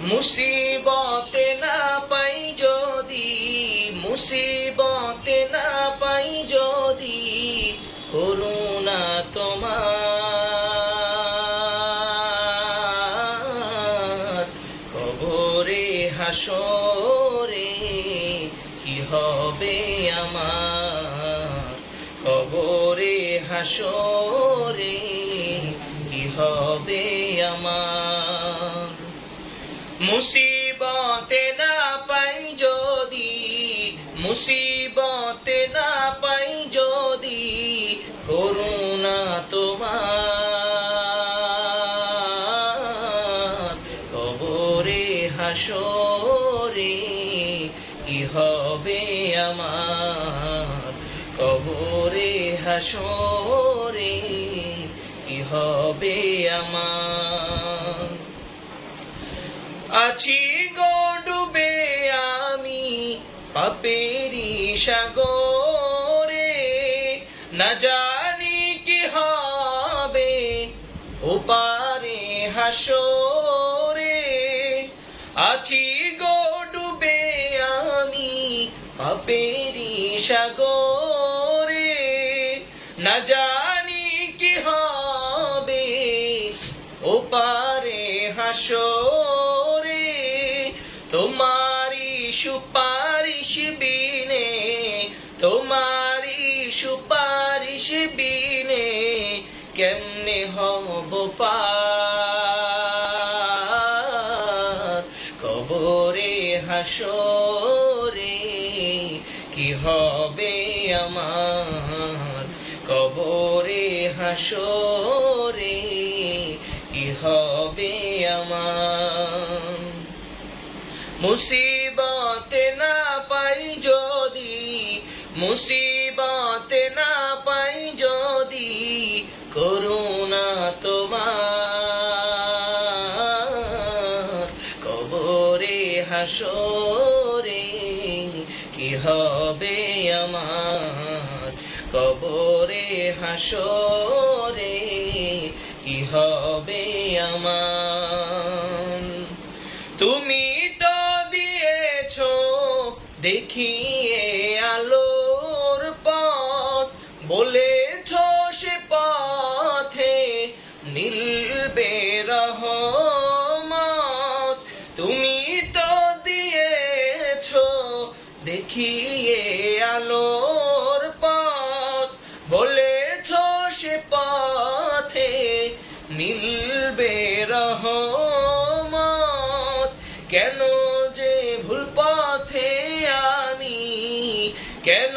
মুসিবতে না পাই যদি, মুসিবতে না পাই যদি করুণা তোমার, কবরে হাসরে কি হবে আমার, কবরে হাসরে কি হবে আমার। মুসিবতে না পাই যদি, মুসিবতে না পাই যদি করুণা তোমার, কবরে হাসরে কি হবে আমার, কবরে হাসরে কি হবে আমার। আছি গো ডুবে আমি পাপেরি সাগরে, না জানি কি হবে ওপারে হাসরে। আছি গো ডুবে আমি পাপেরি সাগরে, না জানি কি হবে ওপারে হাসরে। তোমারি সুপারিশ বিনে, তোমারি সুপারিশ বিনে কেমনে হব পার, কবরে হাসরে কি হবে আমার, কবরে হাসরে কি হবে আমার। মুসিবতে না পাই যদি, মুসিবতে না পাই যদি করুণা তোমার, কবরে হাসরে কি হবে আমার, কবরে হাসরে কি হবে আমার। তুমি তো দিয়েছো দেখিয়ে আলোর পথ, বলেছো সে পথে মিলবে রহমত। তুমি তো দিয়েছো দেখিয়ে আলোর পথ, বলেছো সে পথে মিলবে রহমত। কেন যে ভুল পথে আমি, কেন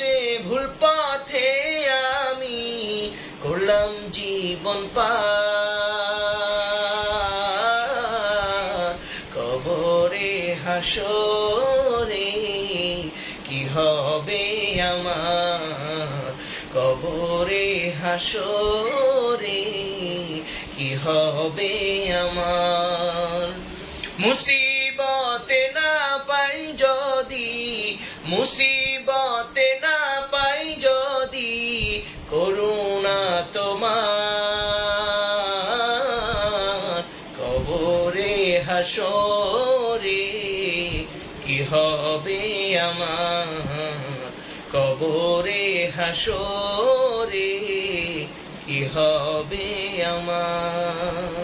যে ভুল পথে আমি করলাম জীবন পার, কবরে হাসরে কি হবে আমার, কবরে হাসরে কি হবে আমার। মুসিবতে না পাই যদি, মুসিবতে না পাই যদি করুণা তোমার, কবরে হাসরে কি হবে আমার, কবরে হাসরে কি হবে আমার।